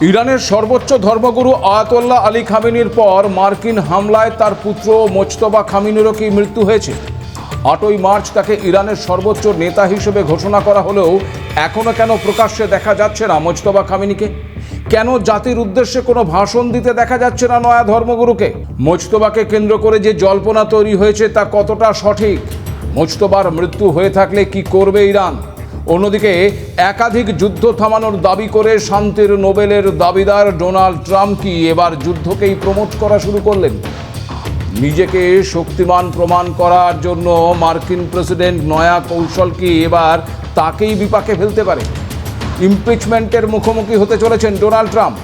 ইরানের সর্বোচ্চ ধর্মগুরু আয়াতোল্লাহ আলী খামেনির পর মার্কিন হামলায় তার পুত্র মোজতবা খামেনিরও কি মৃত্যু হয়েছে? 8ই মার্চ তাকে ইরানের সর্বোচ্চ নেতা হিসেবে ঘোষণা করা হলেও এখনো কেন প্রকাশ্যে দেখা যাচ্ছে না মোজতবা খামেনিকে? কেন জাতির উদ্দেশ্যে কোনো ভাষণ দিতে দেখা যাচ্ছে না নয়া ধর্মগুরুকে? মোজতবাকে কেন্দ্র করে যে জল্পনা তৈরি হয়েছে তা কতটা সঠিক? মোজতবার মৃত্যু হয়ে থাকলে কি করবে ইরান? অন্যদিকে একাধিক যুদ্ধ থামানোর দাবি করে শান্তির নোবেলের দাবিদার ডোনাল্ড ট্রাম্প কি এবার যুদ্ধকেই প্রমোট করা শুরু করলেন? নিজেকে শক্তিমান প্রমাণ করার জন্য মার্কিন প্রেসিডেন্ট নয়া কৌশল কি এবার তাকেই বিপাকে ফেলতে পারে? ইমপিচমেন্টের মুখোমুখি হতে চলেছেন ডোনাল্ড ট্রাম্প।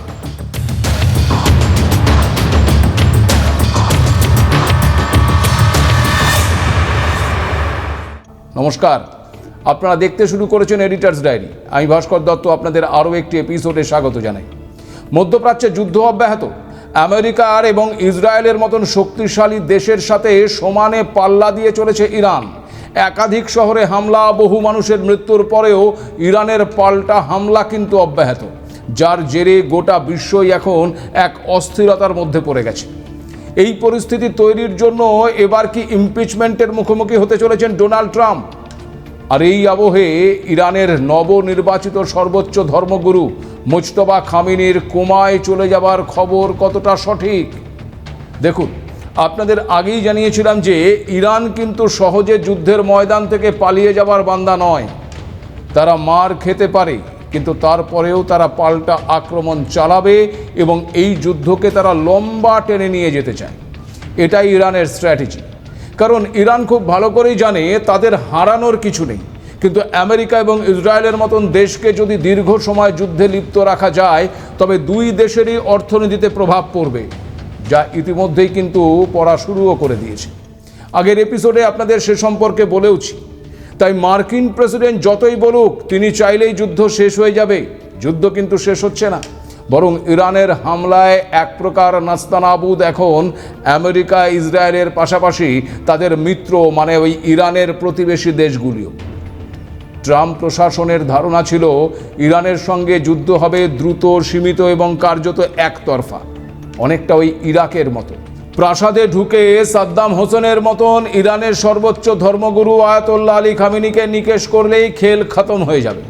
নমস্কার, আপনারা দেখতে শুরু করেছেন এডিটার্স ডায়েরি। আমি ভাস্কর দত্ত আপনাদের আরও একটি এপিসোডে স্বাগত জানাই। মধ্যপ্রাচ্যে যুদ্ধ অব্যাহত। আমেরিকার এবং ইসরায়েলের মতন শক্তিশালী দেশের সাথে সমানে পাল্লা দিয়ে চলেছে ইরান। একাধিক শহরে হামলা, বহু মানুষের মৃত্যুর পরেও ইরানের পাল্টা হামলা কিন্তু অব্যাহত, যার জেরে গোটা বিশ্বই এখন এক অস্থিরতার মধ্যে পড়ে গেছে। এই পরিস্থিতি তৈরির জন্য এবার কি ইমপিচমেন্টের মুখোমুখি হতে চলেছেন ডোনাল্ড ট্রাম্প? আর এই আবহে ইরানের নবনির্বাচিত সর্বোচ্চ ধর্মগুরু মোজতবা খামেনির কোমায় চলে যাবার খবর কতটা সঠিক? দেখুন, আপনাদের আগেই জানিয়েছিলাম যে ইরান কিন্তু সহজে যুদ্ধের ময়দান থেকে পালিয়ে যাবার বান্দা নয়। তারা মার খেতে পারে, কিন্তু তারপরেও তারা পাল্টা আক্রমণ চালাবে এবং এই যুদ্ধকে তারা লম্বা টেনে নিয়ে যেতে চায়। এটাই ইরানের স্ট্র্যাটেজি। কারণ ইরান খুব ভালো করেই জানে তাদের হারানোর কিছু নেই, কিন্তু আমেরিকা এবং ইসরায়েলের মতন দেশকে যদি দীর্ঘ সময় যুদ্ধে লিপ্ত রাখা যায় তবে দুই দেশেরই অর্থনীতিতে প্রভাব পড়বে, যা ইতিমধ্যেই কিন্তু পড়া শুরুও করে দিয়েছে। আগের এপিসোডে আপনাদের সে সম্পর্কে বলেওছি। তাই মার্কিন প্রেসিডেন্ট যতই বলুক তিনি চাইলেই যুদ্ধ শেষ হয়ে যাবে, যুদ্ধ কিন্তু শেষ হচ্ছে না, বরং ইরানের হামলায় এক প্রকার নাস্তানাবুদ এখন আমেরিকা ইসরায়েলের পাশাপাশি তাদের মিত্র মানে ওই ইরানের প্রতিবেশী দেশগুলিও। ট্রাম্প প্রশাসনের ধারণা ছিল ইরানের সঙ্গে যুদ্ধ হবে দ্রুত, সীমিত এবং কার্যত একতরফা, অনেকটা ওই ইরাকের মতো। প্রাসাদে ঢুকে সাদ্দাম হোসেনের মতন ইরানের সর্বোচ্চ ধর্মগুরু আয়াতোল্লাহ আলী খামেনিকে নিকেশ করলেই খেল খতম হয়ে যাবে।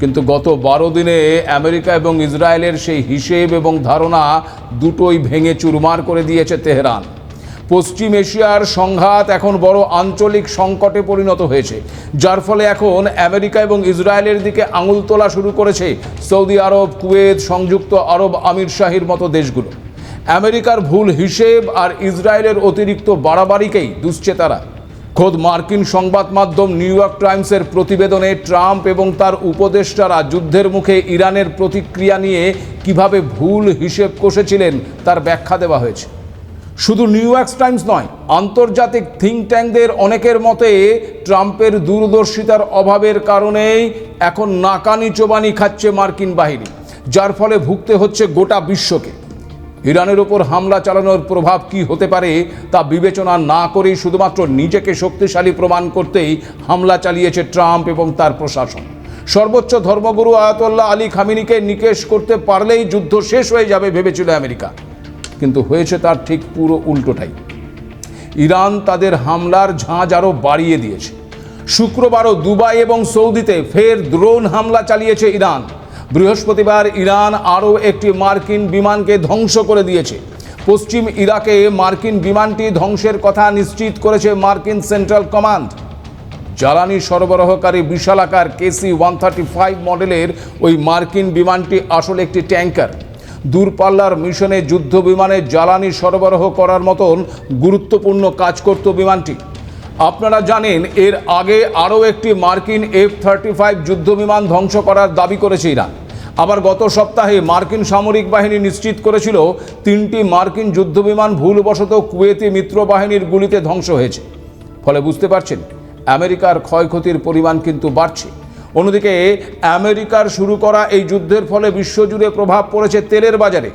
কিন্তু গত 12 দিনে আমেরিকা এবং ইসরায়েলের সেই হিসেব এবং ধারণা দুটোই ভেঙে চুরমার করে দিয়েছে তেহরান। পশ্চিম এশিয়ার সংঘাত এখন বড় আঞ্চলিক সংকটে পরিণত হয়েছে, যার ফলে এখন আমেরিকা এবং ইসরায়েলের দিকে আঙুল তোলা শুরু করেছে সৌদি আরব, কুয়েত, সংযুক্ত আরব আমিরশাহীর মতো দেশগুলো। আমেরিকার ভুল হিসেব আর ইসরায়েলের অতিরিক্ত বাড়াবাড়িকেই দুষছে তারা। খোদ মার্কিন সংবাদ মাধ্যম নিউ ইয়র্ক টাইমসের প্রতিবেদনে ট্রাম্প এবং তার উপদেষ্টারা যুদ্ধের মুখে ইরানের প্রতিক্রিয়া নিয়ে কিভাবে ভুল হিসেব কষেছিলেন তার ব্যাখ্যা দেওয়া হয়েছে। শুধু নিউ ইয়র্ক টাইমস নয়, আন্তর্জাতিক থিঙ্ক ট্যাঙ্কদের অনেকের মতে ট্রাম্পের দূরদর্শিতার অভাবের কারণেই এখন নাকানি চোবানি খাচ্ছে মার্কিন বাহিনী, যার ফলে ভুগতে হচ্ছে গোটা বিশ্বকে। ইরানের ওপর হামলা চালানোর প্রভাব কি হতে পারে তা বিবেচনা না করেই শুধুমাত্র নিজেকে শক্তিশালী প্রমাণ করতেই হামলা চালিয়েছে ট্রাম্প এবং তার প্রশাসন। সর্বোচ্চ ধর্মগুরু আয়াতোল্লাহ আলী খামেনিকে নিকেশ করতে পারলেই যুদ্ধ শেষ হয়ে যাবে ভেবেছিল আমেরিকা, কিন্তু হয়েছে তার ঠিক পুরো উল্টোটাই। ইরান তাদের হামলার ঝাঁজ আরও বাড়িয়ে দিয়েছে। শুক্রবারও দুবাই এবং সৌদিতে ফের ড্রোন হামলা চালিয়েছে ইরান। বৃহস্পতিবার ইরান আরও একটি মার্কিন বিমানকে ধ্বংস করে দিয়েছে। পশ্চিম ইরাকে মার্কিন বিমানটি ধ্বংসের কথা নিশ্চিত করেছে মার্কিন সেন্ট্রাল কমান্ড। জ্বালানি সরবরাহকারী বিশালাকার KC-135 মডেলের ওই মার্কিন বিমানটি আসলে একটি ট্যাঙ্কার। দূরপাল্লার মিশনে যুদ্ধ বিমানে জ্বালানি সরবরাহ করার মতন গুরুত্বপূর্ণ কাজ করত বিমানটি। আপনারা জানেন এর আগে আরও একটি মার্কিন F-35 যুদ্ধ বিমান ধ্বংস করার দাবি করেছে ইরান। আবার গত সপ্তাহে মার্কিন সামরিক বাহিনী নিশ্চিত করেছিল 3টি মার্কিন যুদ্ধবিমান ভুলবশত কুয়েতি মিত্র বাহিনীর গুলিতে ধ্বংস হয়েছে। ফলে বুঝতে পারছেন আমেরিকার ক্ষয়ক্ষতির পরিমাণ কিন্তু বাড়ছে। অন্যদিকে আমেরিকার শুরু করা এই যুদ্ধের ফলে বিশ্বজুড়ে প্রভাব পড়েছে তেলের বাজারে।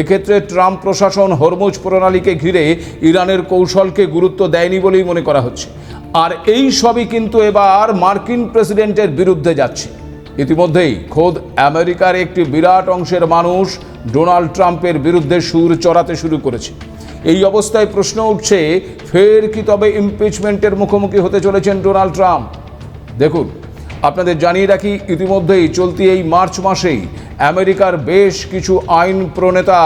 এক্ষেত্রে ট্রাম্প প্রশাসন হরমুজ প্রণালীকে ঘিরে ইরানের কৌশলকে গুরুত্ব দেয়নি বলেই মনে করা হচ্ছে। আর এই সবই কিন্তু এবার মার্কিন প্রেসিডেন্টের বিরুদ্ধে যাচ্ছে। ইতিমধ্যেই খোদ আমেরিকার একটি বিরাট অংশের মানুষ ডোনাল্ড ট্রাম্পের বিরুদ্ধে সুর চড়াতে শুরু করেছে। এই অবস্থায় প্রশ্ন উঠছে, ফের কি তবে ইমপিচমেন্টের মুখোমুখি হতে চলেছেন ডোনাল্ড ট্রাম্প? দেখুন, আপনাদের জানিয়ে রাখি, ইতিমধ্যেই চলতি এই মার্চ মাসেই আমেরিকার বেশ কিছু আইন প্রণেতা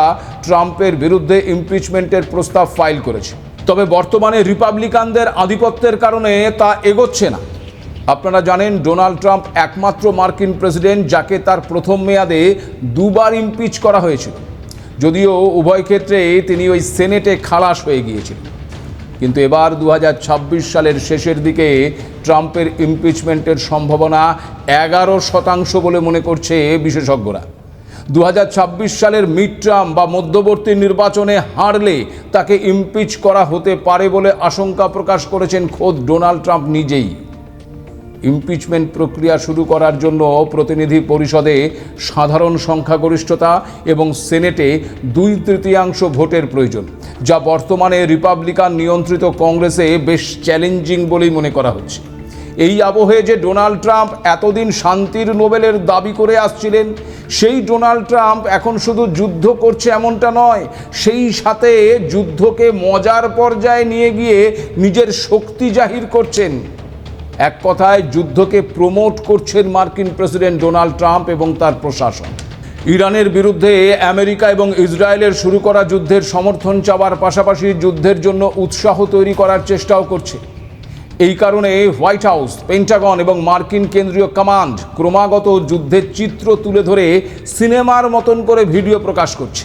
ট্রাম্পের বিরুদ্ধে ইমপিচমেন্টের প্রস্তাব ফাইল করেছে। তবে বর্তমানে রিপাবলিকানদের আধিপত্যের কারণে তা এগোচ্ছে না। আপনারা জানেন, ডোনাল্ড ট্রাম্প একমাত্র মার্কিন প্রেসিডেন্ট যাকে তার প্রথম মেয়াদে দুবার ইমপিচ করা হয়েছিল, যদিও উভয় ক্ষেত্রে তিনি ওই সেনেটে খালাস হয়ে গিয়েছিলেন। কিন্তু এবার 2026 সালের শেষের দিকে ট্রাম্পের ইমপিচমেন্টের সম্ভাবনা 11% বলে মনে করছে বিশেষজ্ঞরা। 2026 সালের মিড টার্ম বা মধ্যবর্তী নির্বাচনে হারলে তাকে ইমপিচ করা হতে পারে বলে আশঙ্কা প্রকাশ করেছেন খোদ ডোনাল্ড ট্রাম্প নিজেই। ইমপিচমেন্ট প্রক্রিয়া শুরু করার জন্য প্রতিনিধি পরিষদে সাধারণ সংখ্যাগরিষ্ঠতা এবং সেনেটে 2/3 ভোটের প্রয়োজন, যা বর্তমানে রিপাবলিকান নিয়ন্ত্রিত কংগ্রেসে বেশ চ্যালেঞ্জিং বলেই মনে করা হচ্ছে। এই আবহে যে ডোনাল্ড ট্রাম্প এতদিন শান্তির নোবেলের দাবি করে আসছিলেন, সেই ডোনাল্ড ট্রাম্প এখন শুধু যুদ্ধ করছে এমনটা নয়, সেই সাথে যুদ্ধকে মজার পর্যায়ে নিয়ে গিয়ে নিজের শক্তি জাহির করছেন। এক কথায় যুদ্ধকে প্রমোট করছেন মার্কিন প্রেসিডেন্ট ডোনাল্ড ট্রাম্প এবং তার প্রশাসন। ইরানের বিরুদ্ধে আমেরিকা এবং ইসরায়েলের শুরু করা যুদ্ধের সমর্থন চাওয়ার পাশাপাশি যুদ্ধের জন্য উৎসাহ তৈরি করার চেষ্টাও করছে। এই কারণে হোয়াইট হাউস, পেন্টাগন এবং মার্কিন কেন্দ্রীয় কমান্ড ক্রমাগত যুদ্ধের চিত্র তুলে ধরে সিনেমার মতন করে ভিডিও প্রকাশ করছে।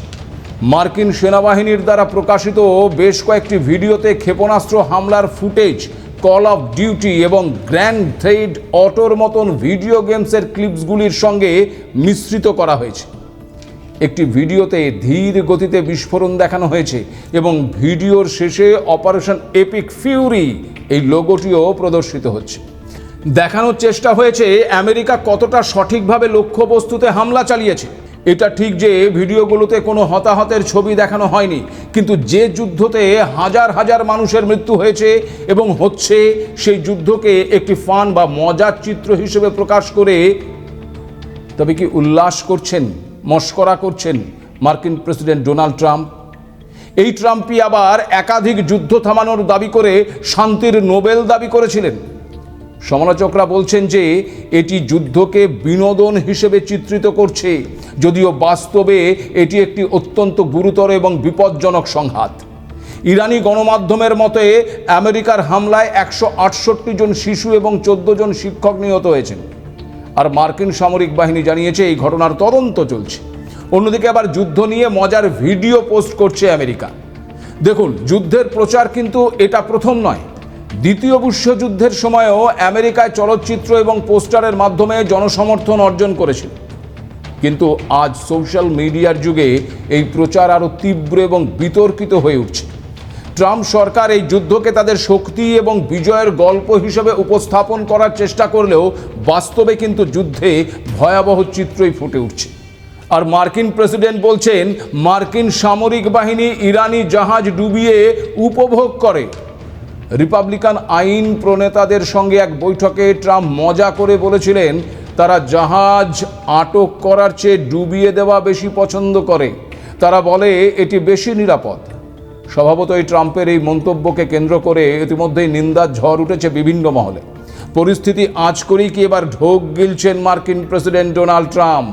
মার্কিন সেনাবাহিনীর দ্বারা প্রকাশিত বেশ কয়েকটি ভিডিওতে ক্ষেপণাস্ত্র হামলার ফুটেজ, কল অফ ডিউটি এবং গ্র্যান্ড থেফট অটোর মতন ভিডিও গেমসের ক্লিপসগুলির সঙ্গে মিশ্রিত করা হয়েছে। একটি ভিডিওতে ধীর গতিতে বিস্ফোরণ দেখানো হয়েছে এবং ভিডিওর শেষে অপারেশন এপিক ফিউরি এই লোগোটিও প্রদর্শিত হচ্ছে। দেখানোর চেষ্টা হয়েছে আমেরিকা কতটা সঠিকভাবে লক্ষ্যবস্তুতে হামলা চালিয়েছে। এটা ঠিক যে ভিডিওগুলোতে কোনো হতাহতের ছবি দেখানো হয়নি, কিন্তু যে যুদ্ধতে হাজার হাজার মানুষের মৃত্যু হয়েছে এবং হচ্ছে, সেই যুদ্ধকে একটি ফান বা মজার চিত্র হিসেবে প্রকাশ করে তবে কি উল্লাস করছেন, মশকরা করছেন মার্কিন প্রেসিডেন্ট ডোনাল্ড ট্রাম্প? এই ট্রাম্পই আবার একাধিক যুদ্ধ থামানোর দাবি করে শান্তির নোবেল দাবি করেছিলেন। সমালোচকরা বলছেন যে এটি যুদ্ধকে বিনোদন হিসেবে চিত্রিত করছে, যদিও বাস্তবে এটি একটি অত্যন্ত গুরুতর এবং বিপজ্জনক সংঘাত। ইরানি গণমাধ্যমের মতে আমেরিকার হামলায় 168 জন শিশু এবং 14 জন শিক্ষক নিহত হয়েছেন। আর মার্কিন সামরিক বাহিনী জানিয়েছে এই ঘটনার তদন্ত চলছে। অন্যদিকে আবার যুদ্ধ নিয়ে মজার ভিডিও পোস্ট করছে আমেরিকা। দেখুন, যুদ্ধের প্রচার কিন্তু এটা প্রথম নয়। দ্বিতীয় বিশ্বযুদ্ধের সময়ও আমেরিকায় চলচ্চিত্র এবং পোস্টারের মাধ্যমে জনসমর্থন অর্জন করেছিল। কিন্তু আজ সোশ্যাল মিডিয়ার যুগে এই প্রচার আরও তীব্র এবং বিতর্কিত হয়ে উঠছে। ট্রাম্প সরকার এই যুদ্ধকে তাদের শক্তি এবং বিজয়ের গল্প হিসেবে উপস্থাপন করার চেষ্টা করলেও বাস্তবে কিন্তু যুদ্ধে ভয়াবহ চিত্রই ফুটে উঠছে। আর মার্কিন প্রেসিডেন্ট বলছেন মার্কিন সামরিক বাহিনী ইরানি জাহাজ ডুবিয়ে উপভোগ করে। রিপাবলিকান আইন প্রণেতাদের সঙ্গে এক বৈঠকে ট্রাম্প মজা করে বলেছিলেন তারা জাহাজ আটক করার চেয়ে ডুবিয়ে দেওয়া বেশি পছন্দ করে। তারা বলে এটি বেশি নিরাপদ। স্বভাবতই ট্রাম্পের এই মন্তব্যকে কেন্দ্র করে ইতিমধ্যেই নিন্দার ঝড় উঠেছে বিভিন্ন মহলে। পরিস্থিতি আঁচ করেই কি এবার ঢোক গিলছেন মার্কিন প্রেসিডেন্ট ডোনাল্ড ট্রাম্প?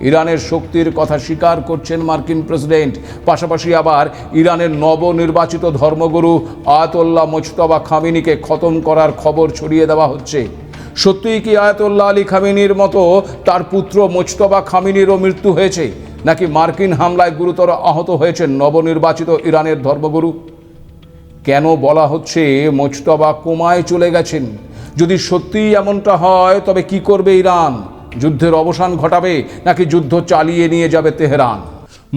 ইরানের শক্তির কথা স্বীকার করছেন মার্কিন প্রেসিডেন্ট, পাশাপাশি আবার ইরানের নবনির্বাচিত ধর্মগুরু আয়াতোল্লাহ মুজতবা খামেনিকে খতম করার খবর ছড়িয়ে দেওয়া হচ্ছে। সত্যিই কি আয়াতোল্লাহ আলী খামেনির মতো তার পুত্র মুজতবা খামেনিরও মৃত্যু হয়েছে, নাকি মার্কিন হামলায় গুরুতর আহত হয়েছেন নবনির্বাচিত ইরানের ধর্মগুরু? কেন বলা হচ্ছে মুজতবা কোমায় চলে গেছেন? যদি সত্যিই এমনটা হয় তবে কি করবে ইরান? যুদ্ধের অবসান ঘটাবে নাকি যুদ্ধ চালিয়ে নিয়ে যাবে তেহরান?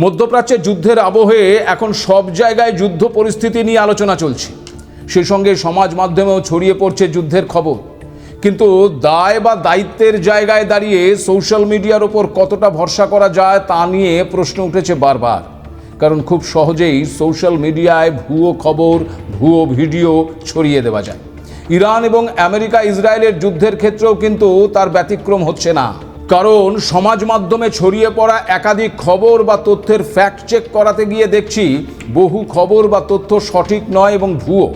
মধ্যপ্রাচ্যে যুদ্ধের আবহে এখন সব জায়গায় যুদ্ধ পরিস্থিতি নিয়ে আলোচনা চলছে। সেই সঙ্গে সমাজ মাধ্যমেও ছড়িয়ে পড়ছে যুদ্ধের খবর। কিন্তু দায় বা দায়িত্বের জায়গায় দাঁড়িয়ে সোশ্যাল মিডিয়ার ওপর কতটা ভরসা করা যায় তা নিয়ে প্রশ্ন উঠেছে বারবার। কারণ খুব সহজেই সোশ্যাল মিডিয়ায় ভুয়ো খবর, ভুয়ো ভিডিও ছড়িয়ে দেওয়া যায়। ইরান এবং আমেরিকা ইসরায়েলের যুদ্ধের ক্ষেত্রেও কিন্তু তার ব্যতিক্রম হচ্ছে না। কারণ সমাজ মাধ্যমে ছড়িয়ে পড়া একাধিক খবর বা তথ্যের ফ্যাক্ট চেক করাতে গিয়ে দেখছি বহু খবর বা তথ্য সঠিক নয় এবং ভুয়ো।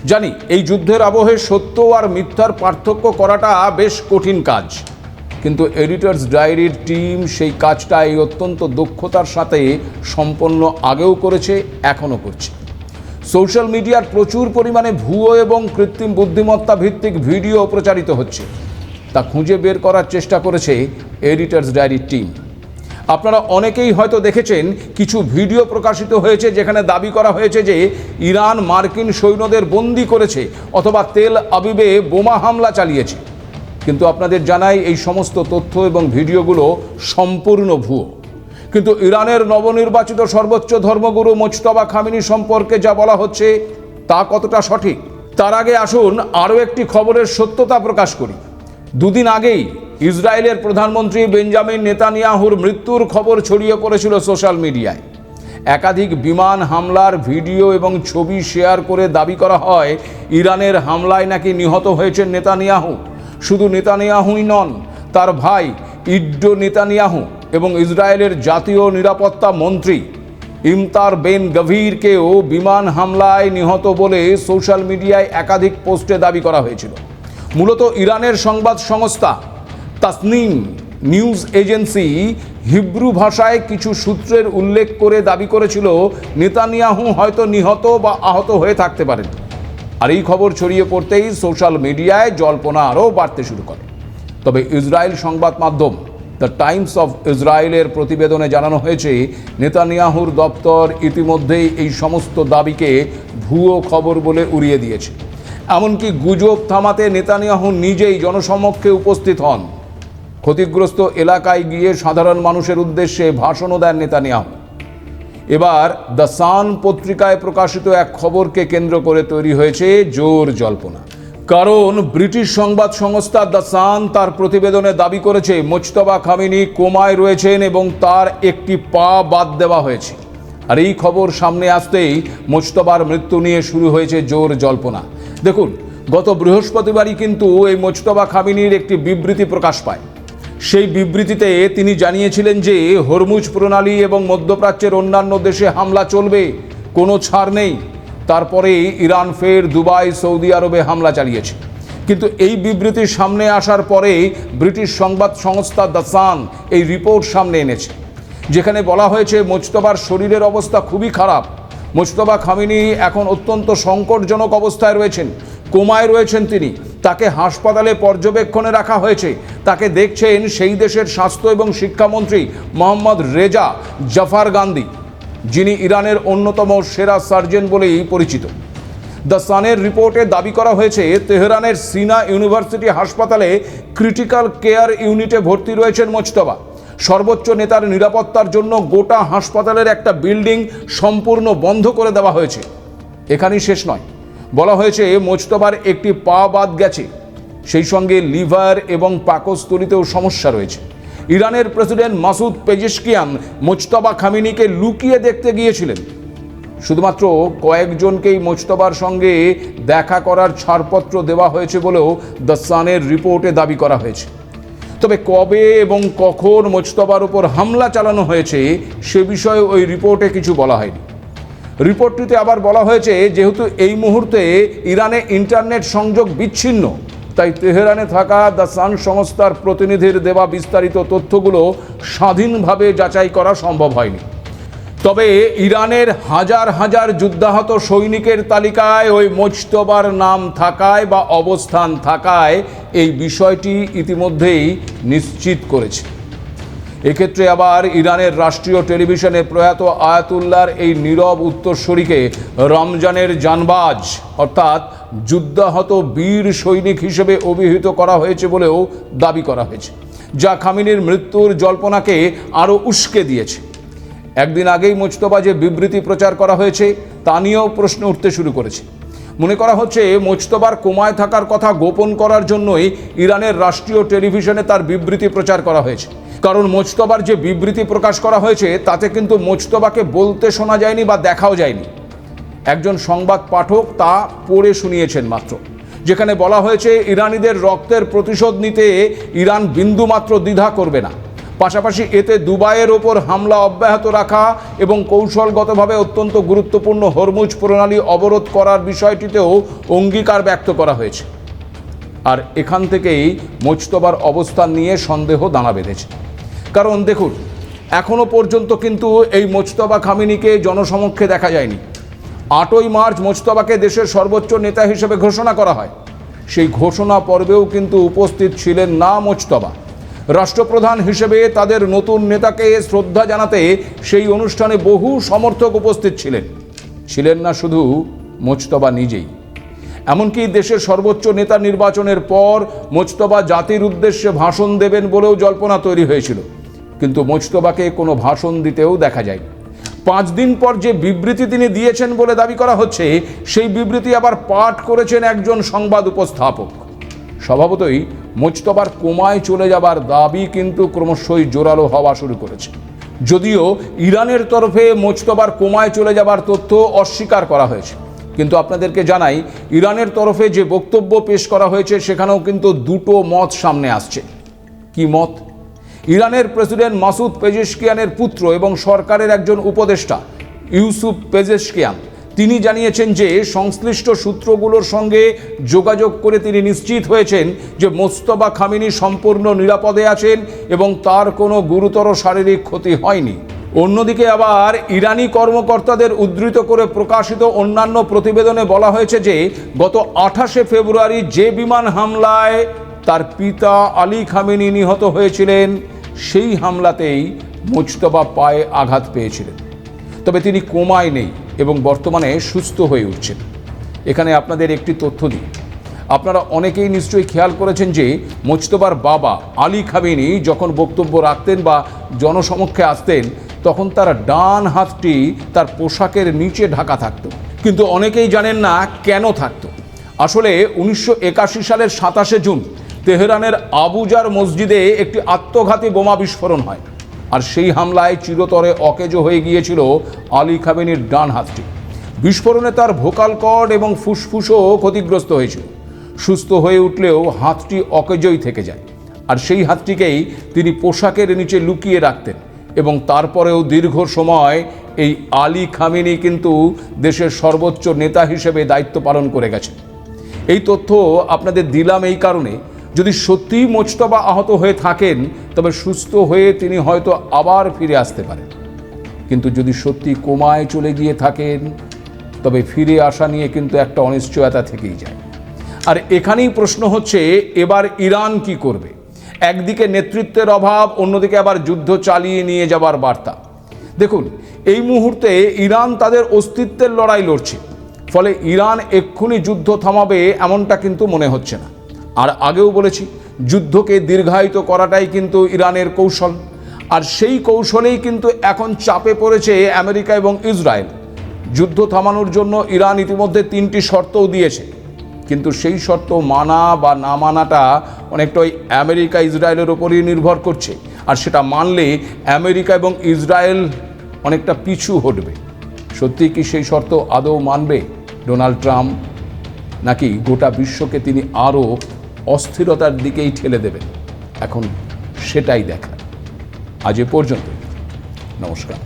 জানি এই যুদ্ধের আবহে সত্য আর মিথ্যার পার্থক্য করাটা বেশ কঠিন কাজ, কিন্তু এডিটর্স ডায়েরির টিম সেই কাজটা এই অত্যন্ত দক্ষতার সাথে সম্পন্ন আগেও করেছে, এখনও করছে। সোশ্যাল মিডিয়ার প্রচুর পরিমাণে ভুয়ো এবং কৃত্রিম বুদ্ধিমত্তা ভিত্তিক ভিডিও প্রচারিত হচ্ছে, তা খুঁজে বের করার চেষ্টা করেছে এডিটর্স ডায়েরির টিম। আপনারা অনেকেই হয়তো দেখেছেন কিছু ভিডিও প্রকাশিত হয়েছে যেখানে দাবি করা হয়েছে যে ইরান মার্কিন সৈন্যদের বন্দি করেছে অথবা তেল আবিবে বোমা হামলা চালিয়েছে, কিন্তু আপনাদের জানাই এই সমস্ত তথ্য এবং ভিডিওগুলো সম্পূর্ণ ভুয়ো। কিন্তু ইরানের নবনির্বাচিত সর্বোচ্চ ধর্মগুরু মুজতবা খামেনি সম্পর্কে যা বলা হচ্ছে তা কতটা সঠিক, তার আগে আসুন আরও একটি খবরের সত্যতা প্রকাশ করি। দুদিন আগেই ইসরায়েলের প্রধানমন্ত্রী বেঞ্জামিন নেতানিয়াহুর মৃত্যুর খবর ছড়িয়ে পড়েছিল সোশ্যাল মিডিয়ায়। একাধিক বিমান হামলার ভিডিও এবং ছবি শেয়ার করে দাবি করা হয় ইরানের হামলায় নাকি নিহত হয়েছেন নেতানিয়াহু। শুধু নেতানিয়াহুই নন, তার ভাই ইড্ডো নেতানিয়াহু এবং ইসরায়েলের জাতীয় নিরাপত্তা মন্ত্রী ইমতার বেন গভীরকেও বিমান হামলায় নিহত বলে সোশ্যাল মিডিয়ায় একাধিক পোস্টে দাবি করা হয়েছিল। মূলত ইরানের সংবাদ সংস্থা তাসনিম নিউজ এজেন্সি হিব্রু ভাষায় কিছু সূত্রের উল্লেখ করে দাবি করেছিল নেতানিয়াহু হয়তো নিহত বা আহত হয়ে থাকতে পারেন। আর এই খবর ছড়িয়ে পড়তেই সোশ্যাল মিডিয়ায় জল্পনা আরও বাড়তে শুরু করে। তবে ইসরায়েল সংবাদ মাধ্যম দ্য টাইমস অফ ইসরায়েলের প্রতিবেদনে জানানো হয়েছে নেতানিয়াহুর দপ্তর ইতিমধ্যেই এই সমস্ত দাবিকে ভুয়ো খবর বলে উড়িয়ে দিয়েছে। এমনকি গুজব থামাতে নেতানিয়াহু নিজেই জনসমক্ষে উপস্থিত হন। ক্ষতিগ্রস্ত এলাকায় গিয়ে সাধারণ মানুষের উদ্দেশ্যে ভাষণও দেন নেতানিয়াহু। এবার দ্য সান পত্রিকায় প্রকাশিত এক খবরকে কেন্দ্র করে তৈরি হয়েছে জোর জল্পনা। কারণ ব্রিটিশ সংবাদ সংস্থা দ্য সান তার প্রতিবেদনে দাবি করেছে মুজতবা খামেনি কোমায় রয়েছেন এবং তার একটি পা বাদ দেওয়া হয়েছে। আর এই খবর সামনে আসতেই মুজতবার মৃত্যু নিয়ে শুরু হয়েছে জোর জল্পনা। দেখুন, গত বৃহস্পতিবারই কিন্তু এই মুজতবা খামেনির একটি বিবৃতি প্রকাশ পায়। সেই বিবৃতিতে তিনি জানিয়েছিলেন যে হরমুজ প্রণালী এবং মধ্যপ্রাচ্যের অন্যান্য দেশে হামলা চলবে, কোনো ছাড় নেই। তারপরে ইরান ফের দুবাই, সৌদি আরবে হামলা চালিয়েছে। কিন্তু এই বিবৃতি সামনে আসার পরে ব্রিটিশ সংবাদ সংস্থা দ্য সান এই রিপোর্ট সামনে এনেছে, যেখানে বলা হয়েছে মুজতবার শরীরের অবস্থা খুবই খারাপ। মুজতবা খামেনি এখন অত্যন্ত সংকটজনক অবস্থায় রয়েছেন, কোমায় রয়েছেন তিনি। তাকে হাসপাতালে পর্যবেক্ষণে রাখা হয়েছে। তাকে দেখছেন সেই দেশের স্বাস্থ্য এবং শিক্ষামন্ত্রী মোহাম্মদ রেজা জাফারগান্দি, যিনি ইরানের অন্যতম সেরা সার্জন বলেই পরিচিত। দ্য সানের রিপোর্টে দাবি করা হয়েছে তেহরানের সিনা ইউনিভার্সিটি হাসপাতালে ক্রিটিক্যাল কেয়ার ইউনিটে ভর্তি রয়েছেন মুজতবা। সর্বোচ্চ নেতার নিরাপত্তার জন্য গোটা হাসপাতালের একটা বিল্ডিং সম্পূর্ণ বন্ধ করে দেওয়া হয়েছে। এখানেই শেষ নয়, বলা হয়েছে মুজতবার একটি পা বাদ গেছে, সেই সঙ্গে লিভার এবং পাকস্থলীতেও সমস্যা রয়েছে। ইরানের প্রেসিডেন্ট মাসুদ পেজেশকিয়ান মুজতবা খামেনিকে লুকিয়ে দেখতে গিয়েছিলেন। শুধুমাত্র কয়েকজনকেই মুজতবার সঙ্গে দেখা করার ছাড়পত্র দেওয়া হয়েছে বলেও দ্য সানের রিপোর্টে দাবি করা হয়েছে। তবে কবে এবং কখন মুজতবার উপর হামলা চালানো হয়েছে সে বিষয়ে ওই রিপোর্টে কিছু বলা হয়নি। রিপোর্টটিতে আবার বলা হয়েছে যেহেতু এই মুহূর্তে ইরানে ইন্টারনেট সংযোগ বিচ্ছিন্ন, তাই তেহরানে থাকা দ্য সান সংস্থার প্রতিনিধির দেওয়া বিস্তারিত তথ্যগুলো স্বাধীনভাবে যাচাই করা সম্ভব হয়নি। তবে ইরানের হাজার হাজার যুদ্ধাহত সৈনিকের তালিকায় ওই মুজতবার নাম থাকায় বা অবস্থান থাকায় এই বিষয়টি ইতিমধ্যেই নিশ্চিত করেছে। এক্ষেত্রে আবার ইরানের রাষ্ট্রীয় টেলিভিশনে প্রয়াত আয়াতুল্লাহর এই নীরব উত্তরসূরিকে রমজানের জানবাজ অর্থাৎ যুদ্ধাহত বীর সৈনিক হিসেবে অভিহিত করা হয়েছে বলেও দাবি করা হয়েছে, যা খামেনির মৃত্যুর জল্পনাকে আরও উস্কে দিয়েছে। একদিন আগেই মুজতবা যে বিবৃতি প্রচার করা হয়েছে তা নিয়েও প্রশ্ন উঠতে শুরু করেছে। মনে করা হচ্ছে মুজতবার কোমায় থাকার কথা গোপন করার জন্যই ইরানের রাষ্ট্রীয় টেলিভিশনে তার বিবৃতি প্রচার করা হয়েছে। কারণ মুজতবার যে বিবৃতি প্রকাশ করা হয়েছে তাতে কিন্তু মুজতবাকে বলতে শোনা যায়নি বা দেখাও যায়নি। একজন সংবাদ পাঠক তা পড়ে শুনিয়েছেন মাত্র। যেখানে বলা হয়েছে ইরানিদের রক্তের প্রতিশোধ নিতে ইরান বিন্দুমাত্র দ্বিধা করবে না। পাশাপাশি এতে দুবাইয়ের ওপর হামলা অব্যাহত রাখা এবং কৌশলগতভাবে অত্যন্ত গুরুত্বপূর্ণ হরমুজ প্রণালী অবরোধ করার বিষয়টিতেও অঙ্গীকার ব্যক্ত করা হয়েছে। আর এখান থেকেই মুজতবার অবস্থান নিয়ে সন্দেহ দানা বেঁধেছে। কারণ দেখুন, এখনও পর্যন্ত কিন্তু এই মুজতবা খামেনিকে জনসমক্ষে দেখা যায়নি। 8ই মার্চ মুজতবাকে দেশের সর্বোচ্চ নেতা হিসেবে ঘোষণা করা হয়। সেই ঘোষণা পর্বেও কিন্তু উপস্থিত ছিলেন না মুজতবা। রাষ্ট্রপ্রধান হিসেবে তাদের নতুন নেতাকে শ্রদ্ধা জানাতে সেই অনুষ্ঠানে বহু সমর্থক উপস্থিত ছিলেন না শুধু মুজতবা নিজেই। এমনকি দেশের সর্বোচ্চ নেতা নির্বাচনের পর মুজতবা জাতির উদ্দেশ্যে ভাষণ দেবেন বলেও জল্পনা তৈরি হয়েছিল, কিন্তু মুজতবাকে কোনো ভাষণ দিতেও দেখা যায়নি। 5 দিন পর যে বিবৃতি তিনি দিয়েছেন বলে দাবি করা হচ্ছে, সেই বিবৃতি আবার পাঠ করেছেন একজন সংবাদ উপস্থাপক। স্বভাবতই মুজতবার কোমায় চলে যাবার দাবি কিন্তু ক্রমশই জোরালো হওয়া শুরু করেছে। যদিও ইরানের তরফে মুজতবার কোমায় চলে যাবার তথ্য অস্বীকার করা হয়েছে, কিন্তু আপনাদেরকে জানাই, ইরানের তরফে যে বক্তব্য পেশ করা হয়েছে সেখানেও কিন্তু দুটো মত সামনে আসছে। কি মত? ইরানের প্রেসিডেন্ট মাসুদ পেজেশকিয়ানের পুত্র এবং সরকারের একজন উপদেষ্টা ইউসুফ পেজেশকিয়ান তিনি জানিয়েছেন যে সংশ্লিষ্ট সূত্রগুলোর সঙ্গে যোগাযোগ করে তিনি নিশ্চিত হয়েছেন যে মুজতবা খামেনি সম্পূর্ণ নিরাপদে আছেন এবং তার কোনো গুরুতর শারীরিক ক্ষতি হয়নি। অন্যদিকে আবার ইরানি কর্মকর্তাদের উদ্ধৃত করে প্রকাশিত অন্যান্য প্রতিবেদনে বলা হয়েছে যে গত 28শে ফেব্রুয়ারি যে বিমান হামলায় তার পিতা আলী খামেনি নিহত হয়েছিলেন, সেই হামলাতেই মুজতবা পায়ে আঘাত পেয়েছিলেন। তবে তিনি কোমায় নেই এবং বর্তমানে সুস্থ হয়ে উঠছেন। এখানে আপনাদের একটি তথ্য দিই। আপনারা অনেকেই নিশ্চয়ই খেয়াল করেছেন যে মুজতবার বাবা আলী খামেনি যখন বক্তব্য রাখতেন বা জনসমক্ষে আসতেন, তখন তার ডান হাতটি তার পোশাকের নিচে ঢাকা থাকত। কিন্তু অনেকেই জানেন না কেন থাকত। আসলে 1981 সালের 27শে জুন তেহরানের আবুজার মসজিদে একটি আত্মঘাতী বোমা বিস্ফোরণ হয়, আর সেই হামলায় চিরতরে অকেজো হয়ে গিয়েছিল আলী খামেনির ডান হাতটি। বিস্ফোরণে তার ভোকাল কর্ড এবং ফুসফুসও ক্ষতিগ্রস্ত হয়েছিল। সুস্থ হয়ে উঠলেও হাতটি অকেজোই থেকে যায়, আর সেই হাতটিকেই তিনি পোশাকের নিচে লুকিয়ে রাখতেন। এবং তারপরেও দীর্ঘ সময় এই আলী খামেনি কিন্তু দেশের সর্বোচ্চ নেতা হিসেবে দায়িত্ব পালন করে গেছেন। এই তথ্য আপনাদের দিলাম এই কারণে, যদি সত্যিই মুজতবা আহত হয়ে থাকেন তবে সুস্থ হয়ে তিনি হয়তো আবার ফিরে আসতে পারেন, কিন্তু যদি সত্যি কোমায় চলে গিয়ে থাকেন তবে ফিরে আসা নিয়ে কিন্তু একটা অনিশ্চয়তা থেকেই যায়। আর এখানেই প্রশ্ন হচ্ছে, এবার ইরান কি করবে? একদিকে নেতৃত্বের অভাব, অন্যদিকে আবার যুদ্ধ চালিয়ে নিয়ে যাবার বার্তা। দেখুন, এই মুহূর্তে ইরান তাদের অস্তিত্বের লড়াই লড়ছে, ফলে ইরান এক্ষুনি যুদ্ধ থামাবে এমনটা কিন্তু মনে হচ্ছে না। আর আগেও বলেছি, যুদ্ধকে দীর্ঘায়িত করাটাই কিন্তু ইরানের কৌশল, আর সেই কৌশলেই কিন্তু এখন চাপে পড়েছে আমেরিকা এবং ইসরায়েল। যুদ্ধ থামানোর জন্য ইরান ইতিমধ্যে 3টি শর্তও দিয়েছে, কিন্তু সেই শর্ত মানা বা না মানাটা অনেকটা ওই আমেরিকা ইসরায়েলের ওপরই নির্ভর করছে। আর সেটা মানলে আমেরিকা এবং ইসরায়েল অনেকটা পিছু হটবে। সত্যি কি সেই শর্ত আদৌ মানবে ডোনাল্ড ট্রাম্প, নাকি গোটা বিশ্বকে তিনি আরও অস্থিরতার দিকেই ঠেলে দেবেন? এখন সেটাই দেখা। আজ এ পর্যন্ত। নমস্কার।